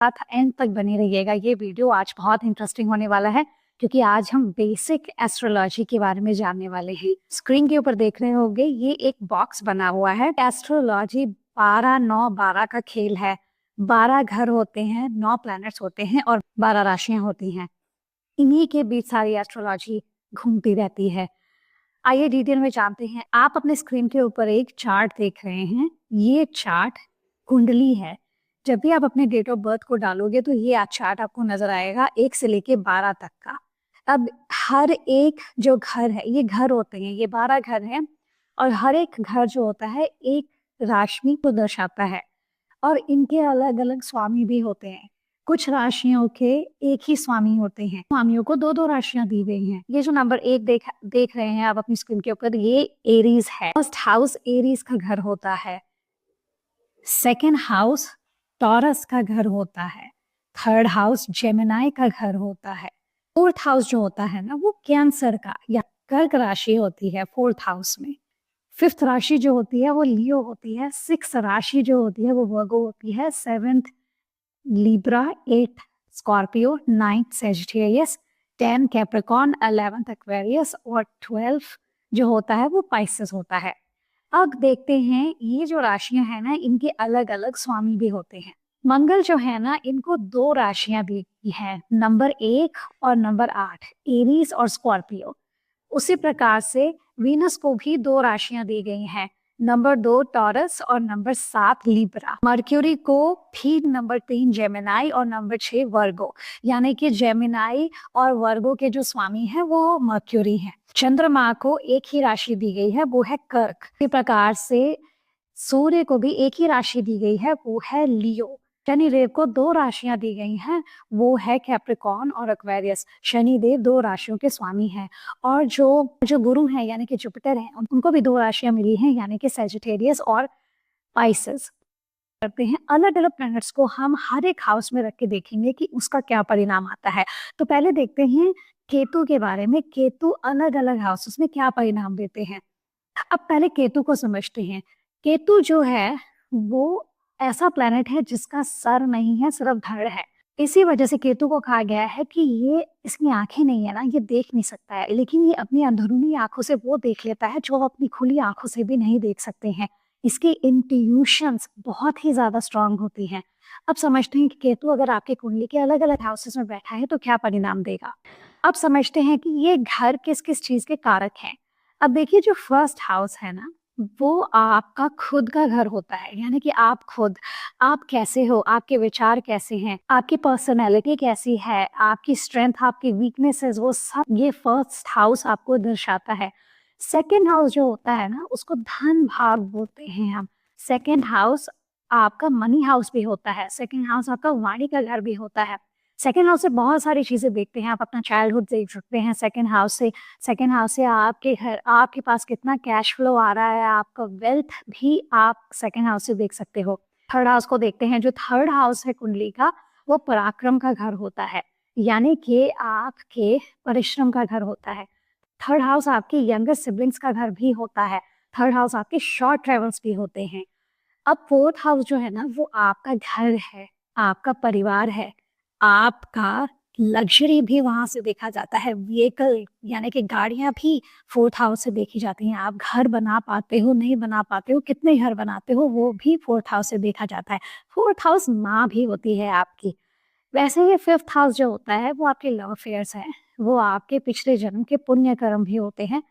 साथ एंड तक बने रहिएगा। ये वीडियो आज बहुत इंटरेस्टिंग होने वाला है क्योंकि आज हम बेसिक एस्ट्रोलॉजी के बारे में जानने वाले हैं। स्क्रीन के ऊपर देख रहे होंगे ये एक बॉक्स बना हुआ है। एस्ट्रोलॉजी 12-9-12 का खेल है। 12 घर होते हैं, 9 प्लैनेट्स होते हैं और 12 राशियां होती हैं। इन्हीं के बीच सारी एस्ट्रोलॉजी घूमती रहती है। आइए डिटेल में जानते हैं। आप अपने स्क्रीन के ऊपर एक चार्ट देख रहे हैं। ये चार्ट कुंडली है। जब भी आप अपने डेट ऑफ बर्थ को डालोगे तो ये चार्ट आपको नजर आएगा 1 से लेके 12 तक का। अब हर एक जो घर है, ये घर होते हैं, ये 12 घर हैं और हर एक घर जो होता है एक राशि को दर्शाता है और इनके अलग अलग स्वामी भी होते हैं। कुछ राशियों के एक ही स्वामी होते हैं। स्वामियों को दो दो राशियां दी गई हैं। ये जो नंबर 1 देख रहे हैं आप अपनी स्क्रीन के ऊपर, ये एरीज है। फर्स्ट हाउस एरीज का घर होता है। सेकेंड हाउस टॉरस का घर होता है। थर्ड हाउस जेमिनाई का घर होता है। फोर्थ हाउस जो होता है ना, वो कैंसर का या कर्क राशि होती है फोर्थ हाउस में। फिफ्थ राशि जो होती है वो लियो होती है। सिक्स्थ राशि जो होती है वो वर्गो होती है। Seventh Libra, 8 Scorpio, 9 Sagittarius, 10 Capricorn, 11 Aquarius और 12 जो होता है वो पाइसेस होता है। अब देखते हैं ये जो राशियां हैं ना, इनके अलग अलग स्वामी भी होते हैं। मंगल जो है ना, इनको 2 राशियां दी हैं, नंबर 1 और नंबर 8, एरीज और स्कॉर्पियो। उसी प्रकार से वीनस को भी 2 राशियां दी गई हैं, नंबर 2 टॉरस और नंबर 7 लिब्रा। मर्क्यूरी को भी नंबर 3 जेमिनाई और नंबर 6 वर्गो, यानी कि जेमिनाई और वर्गो के जो स्वामी हैं वो मर्क्यूरी हैं। चंद्रमा को एक ही राशि दी गई है, वो है कर्क। इसी प्रकार से सूर्य को भी एक ही राशि दी गई है, वो है लियो। शनिदेव को 2 राशियां दी गई हैं, वो है कैप्रिकॉर्न और एक्वेरियस। शनिदेव 2 राशियों के स्वामी हैं और जो गुरु हैं यानी कि जुपिटर हैं, उनको भी 2 राशियां मिली हैं यानी कि सेजिटेरियस और पाइसेस। करते हैं अलग अलग प्लैनेट्स को हम हर एक हाउस में रख के देखेंगे कि उसका क्या परिणाम आता है। तो पहले देखते हैं केतु के बारे में। केतु अलग अलग हाउसेस में क्या परिणाम देते हैं। अब पहले केतु को समझते हैं। केतु जो है वो ऐसा प्लैनेट है जिसका सर नहीं है, सिर्फ धड़ है। इसी वजह से केतु को कहा गया है कि ये इसकी आंखें नहीं है ना, ये देख नहीं सकता है, लेकिन ये अपनी अंदरूनी आंखों से वो देख लेता है जो अपनी खुली आंखों से भी नहीं देख सकते हैं। इसकी इंट्यूशंस बहुत ही ज्यादा स्ट्रांग होती हैं। अब समझते हैं कि केतु अगर आपके कुंडली के अलग अलग हाउसेस में बैठा है तो क्या परिणाम देगा। अब समझते हैं कि ये घर किस किस चीज के कारक हैं। अब देखिए, जो फर्स्ट हाउस है ना, वो आपका खुद का घर होता है, यानी कि आप खुद, आप कैसे हो, आपके विचार कैसे हैं, आपकी पर्सनैलिटी कैसी है, आपकी स्ट्रेंथ, आपकी वीकनेसेस, वो सब ये फर्स्ट हाउस आपको दर्शाता है। सेकंड हाउस जो होता है ना, उसको धन भाव बोलते हैं हम। सेकंड हाउस आपका मनी हाउस भी होता है। सेकंड हाउस आपका वाणी का घर भी होता है। सेकंड हाउस से बहुत सारी चीजें देखते हैं, आप अपना चाइल्डहुड देख सकते हैं सेकंड हाउस से। सेकंड हाउस से आपके घर, आपके पास कितना कैश फ्लो आ रहा है, आपका वेल्थ भी आप सेकंड हाउस से देख सकते हो। थर्ड हाउस को देखते हैं। जो थर्ड हाउस है कुंडली का, वो पराक्रम का घर होता है, यानी कि आपके परिश्रम का घर होता है। थर्ड हाउस आपके यंगर सिबलिंग्स का घर भी होता है। थर्ड हाउस आपके शॉर्ट ट्रेवल्स भी होते हैं। अब फोर्थ हाउस जो है ना, वो आपका घर है, आपका परिवार है, आपका लग्जरी भी वहां से देखा जाता है। व्हीकल यानी कि गाड़ियां भी फोर्थ हाउस से देखी जाती हैं। आप घर बना पाते हो, नहीं बना पाते हो, कितने घर बनाते हो, वो भी फोर्थ हाउस से देखा जाता है। फोर्थ हाउस माँ भी होती है आपकी। वैसे ही फिफ्थ हाउस जो होता है वो आपके लव अफेयर्स है, वो आपके पिछले जन्म के पुण्य कर्म भी होते हैं।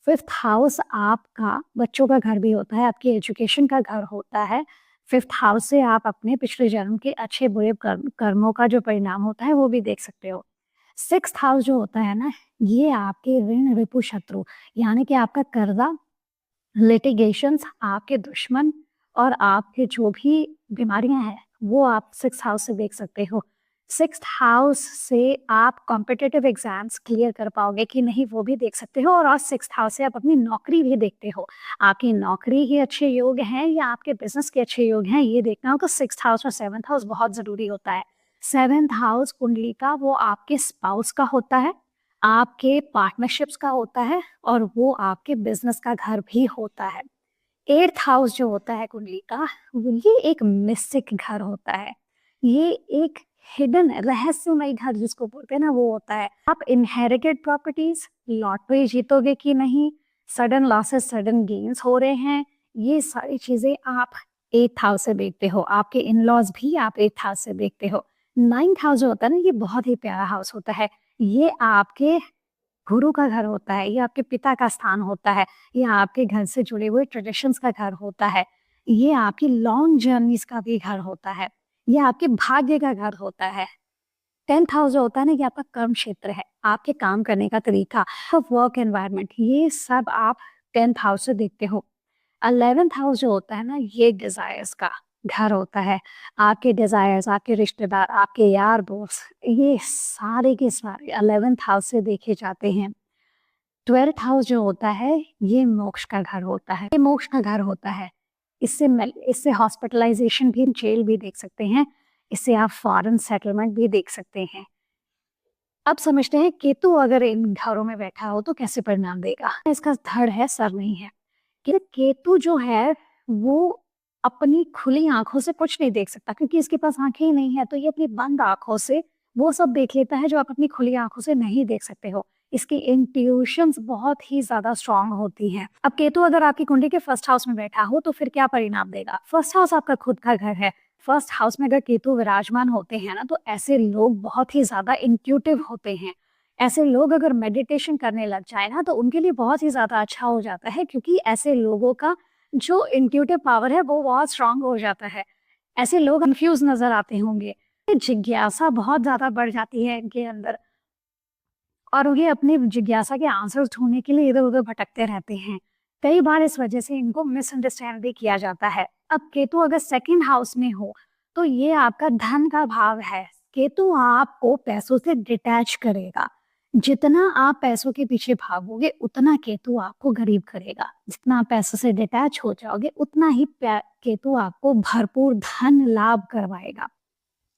फिफ्थ हाउस आपका बच्चों का घर भी होता है, आपकी एजुकेशन का घर होता है। फिफ्थ हाउस से आप अपने पिछले जन्म के अच्छे बुरे कर्मों का जो परिणाम होता है वो भी देख सकते हो। सिक्स्थ हाउस जो होता है ना, ये आपके ऋण रिपु शत्रु, यानी कि आपका कर्जा, लिटिगेशंस, आपके दुश्मन और आपके जो भी बीमारियां हैं वो आप सिक्स हाउस से देख सकते हो। सिक्स्थ हाउस से आप कॉम्पिटिटिव एग्जाम्स क्लियर कर पाओगे कि नहीं वो भी देख सकते हो। और सिक्स्थ हाउस से आप अपनी नौकरी भी देखते हो, आपकी नौकरी के अच्छे योग हैं या आपके बिजनेस के अच्छे योग हैं, ये देखना होगा। सिक्स्थ हाउस और सेवंथ हाउस बहुत जरूरी होता है। सेवंथ हाउस कुंडली का वो आपके स्पाउस का होता है, आपके पार्टनरशिप्स का होता है और वो आपके बिजनेस का घर भी होता है। एट्थ हाउस जो होता है कुंडली का, ये एक मिस्टिक घर होता है, ये एक हिडन रहस्यमय घर जिसको बोलते हैं ना, वो होता है। आप इनहेरिटेड प्रॉपर्टीज, लॉटरी जीतोगे कि नहीं, सडन लॉसेस सडन गेन्स हो रहे हैं, ये सारी चीजें आप 8th हाउस से देखते हो। आपके इन लॉज भी आप 8th हाउस से देखते हो। 9th हाउस जो होता है ना, ये बहुत ही प्यारा हाउस होता है। ये आपके गुरु का घर होता है, ये आपके पिता का स्थान होता है, ये आपके घर से जुड़े हुए ट्रेडिशंस का घर होता है, ये आपकी लॉन्ग जर्नीज का भी घर होता है, ये आपके भाग्य का घर होता है। 10th हाउस जो होता है ना, ये आपका कर्म क्षेत्र है, आपके काम करने का तरीका, वर्क एनवायरनमेंट, ये सब आप 10th हाउस से देखते हो। 11th हाउस जो होता है ना, ये डिजायर्स का घर होता है। आपके डिजायर्स, आपके रिश्तेदार, आपके यार दोस्त, ये सारे के सारे 11th हाउस से देखे जाते हैं। 12th हाउस जो होता है, ये मोक्ष का घर होता है, ये मोक्ष का घर होता है। इससे हॉस्पिटलाइजेशन भी, जेल भी देख सकते हैं, इससे आप फॉरेन सेटलमेंट भी देख सकते हैं। अब समझते हैं केतु अगर इन घरों में बैठा हो तो कैसे परिणाम देगा। इसका धड़ है, सर नहीं है। कि केतु जो है वो अपनी खुली आंखों से कुछ नहीं देख सकता, क्योंकि इसके पास आंखें ही नहीं है, तो ये अपनी बंद आंखों से वो सब देख लेता है जो आप अपनी खुली आंखों से नहीं देख सकते हो। इसकी इंट्यूशंस बहुत ही ज्यादा स्ट्रांग होती हैं। अब केतु अगर आपकी कुंडली के फर्स्ट हाउस में बैठा हो तो फिर क्या परिणाम देगा। फर्स्ट हाउस आपका खुद का घर है। फर्स्ट हाउस में अगर केतु विराजमान होते हैं ना, तो ऐसे लोग बहुत ही ज्यादा इंट्यूटिव होते हैं। ऐसे लोग अगर मेडिटेशन करने लग जाए ना, तो उनके लिए बहुत ही ज्यादा अच्छा हो जाता है, क्योंकि ऐसे लोगों का जो इंट्यूटिव पावर है वो बहुत स्ट्रांग हो जाता है। ऐसे लोग कंफ्यूज नजर आते होंगे, जिज्ञासा बहुत ज्यादा बढ़ जाती है इनके अंदर, और ये अपनी जिज्ञासा के आंसर्स ढूंढने के लिए इधर उधर भटकते रहते हैं। कई बार इस वजह से इनको मिसअंडरस्टैंड भी किया जाता है। अब केतु अगर सेकंड हाउस में हो तो ये आपका धन का भाव है। केतु आपको पैसों से डिटैच करेगा। जितना आप पैसों के पीछे भागोगे उतना केतु आपको गरीब करेगा। जितना आप पैसों से डिटैच हो जाओगे उतना ही केतु आपको भरपूर धन लाभ करवाएगा।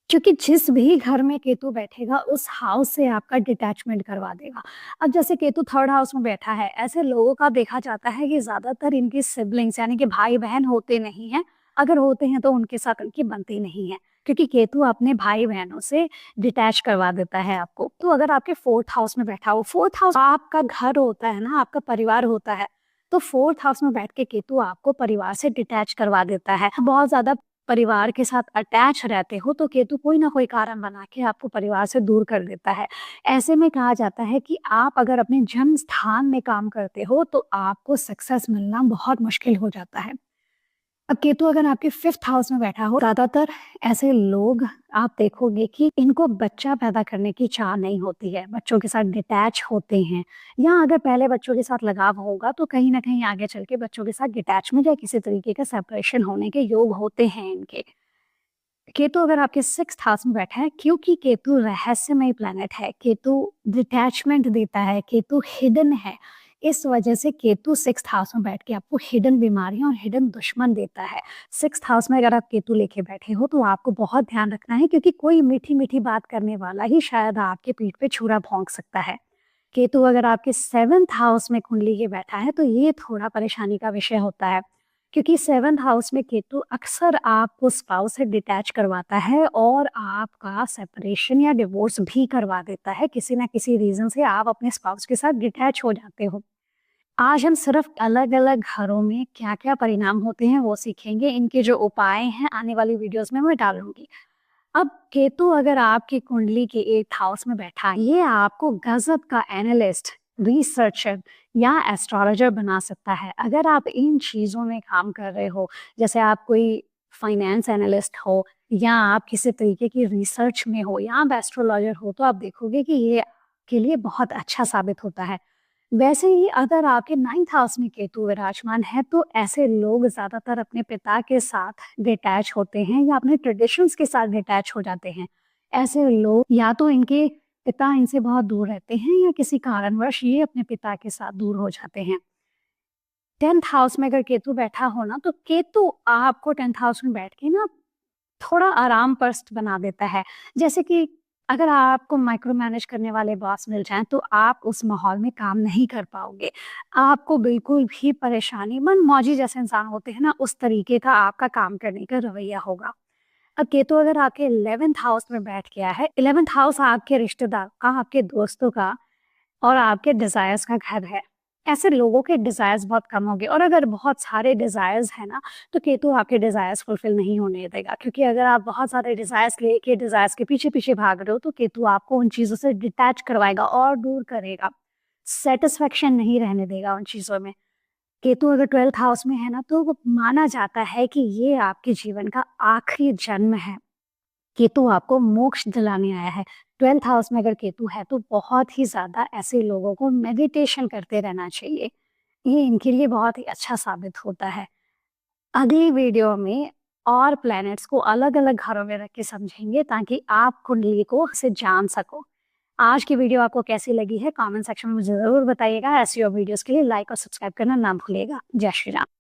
क्योंकि जिस भी घर में केतु बैठेगा उस हाउस से आपका डिटैचमेंट करवा देगा। अब जैसे केतु थर्ड हाउस में बैठा है, ऐसे लोगों का देखा जाता है कि ज्यादातर इनके सिबलिंग्स यानी कि भाई बहन होते नहीं हैं। अगर होते हैं तो उनके साथ उनकी बनती नहीं है, क्योंकि केतु अपने भाई बहनों से डिटैच करवा देता है आपको। तो अगर आपके फोर्थ हाउस में बैठा हो, फोर्थ हाउस आपका घर होता है ना, आपका परिवार होता है, तो फोर्थ हाउस में बैठ के केतु आपको परिवार से डिटैच करवा देता है। बहुत ज्यादा परिवार के साथ अटैच रहते हो तो केतु कोई ना कोई कारण बना के आपको परिवार से दूर कर देता है। ऐसे में कहा जाता है कि आप अगर अपने जन्म स्थान में काम करते हो तो आपको सक्सेस मिलना बहुत मुश्किल हो जाता है। अब केतु अगर आपके 5th हाउस में बैठा हो, ज्यादातर ऐसे लोग आप देखोगे कि इनको बच्चा पैदा करने की चाह नहीं होती है, बच्चों के साथ डिटैच होते हैं, या अगर पहले बच्चों के साथ लगाव होगा तो कहीं ना कहीं आगे चल के बच्चों के साथ डिटैचमेंट या किसी तरीके का सेपरेशन होने के योग होते हैं इनके। केतु अगर आपके 6th हाउस में बैठा है, क्योंकि केतु रहस्यमय प्लैनेट है, केतु डिटैचमेंट देता है, केतु हिडन है, इस वजह से केतु 6th हाउस में बैठ के आपको हिडन बीमारियां और हिडन दुश्मन देता है। 6th हाउस में अगर आप केतु लेके बैठे हो तो आपको बहुत ध्यान रखना है, क्योंकि कोई मीठी मीठी बात करने वाला ही शायद आपके पीठ पे छुरा भोंक सकता है। केतु अगर आपके 7th हाउस में कुंडली के बैठा है तो ये थोड़ा परेशानी का विषय होता है, क्योंकि 7th हाउस में केतु अक्सर आपको स्पाउस से डिटैच करवाता है और आपका सेपरेशन या डिवोर्स भी करवा देता है। किसी ना किसी रीजन से आप अपने स्पाउस के साथ डिटैच हो जाते हो। आज हम सिर्फ अलग अलग घरों में क्या क्या परिणाम होते हैं वो सीखेंगे। इनके जो उपाय हैं आने वाली वीडियोस में मैं डालूंगी। अब केतु अगर आपकी कुंडली के 8th हाउस में बैठा है, ये आपको गजब का एनालिस्ट, रिसर्चर या एस्ट्रोलॉजर बना सकता है। अगर आप इन चीजों में काम कर रहे हो, जैसे आप कोई फाइनेंस एनालिस्ट हो या आप किसी तरीके की रिसर्च में हो या आप एस्ट्रोलॉजर हो, तो आप देखोगे कि ये के लिए बहुत अच्छा साबित होता है। वैसे ही अगर आपके 9th हाउस में केतु विराजमान है तो ऐसे लोग ज्यादातर अपने पिता के साथ डिटैच होते हैं या अपने ट्रेडिशंस के साथ डिटैच हो जाते हैं। ऐसे लोग या तो इनके पिता इनसे बहुत दूर रहते हैं या किसी कारणवश ये अपने पिता के साथ दूर हो जाते हैं। 10th हाउस में अगर केतु बैठा हो ना, तो केतु आपको 10th हाउस में बैठ के ना थोड़ा आराम परस्त बना देता है। जैसे कि अगर आपको माइक्रो मैनेज करने वाले बॉस मिल जाएं तो आप उस माहौल में काम नहीं कर पाओगे। आपको बिल्कुल भी परेशानी, मन मौजी जैसे इंसान होते हैं ना, उस तरीके का आपका काम करने का रवैया होगा। अब केतु अगर आपके 11th हाउस में बैठ गया है, 11th हाउस आपके रिश्तेदार का, आपके दोस्तों का और आपके डिजायर्स का घर है। ऐसे लोगों के डिजायर्स बहुत कम होंगे, और अगर बहुत सारे डिजायर्स है ना, तो केतु आपके डिजायर्स फुलफिल नहीं होने देगा, क्योंकि अगर आप बहुत सारे डिजायर्स लेके डिजायर्स के पीछे पीछे भाग रहे हो, तो केतु आपको उन चीजों से डिटैच करवाएगा और दूर करेगा, सेटिस्फेक्शन नहीं रहने देगा उन चीजों में। केतु अगर 12th हाउस में है ना, तो वो माना जाता है कि ये आपके जीवन का आखिरी जन्म है। केतु आपको मोक्ष दिलाने आया है। 12th हाउस में अगर केतु है, तो बहुत ही ज़्यादा ऐसे लोगों को मेडिटेशन करते रहना चाहिए। ये इनके लिए बहुत ही अच्छा साबित होता है। अगली वीडियो में और प्लैनेट्स को अलग-अलग घरों में रख के समझेंगे, ताकि आप कुंडली को से जान सको। आज की वीडियो आपको कैसी लगी है, कमेंट सेक्शन में मुझे ज़रूर बताइएगा। ऐसी और वीडियोज़ के लिए लाइक और सब्सक्राइब करना ना भूलिएगा। जय श्री राम।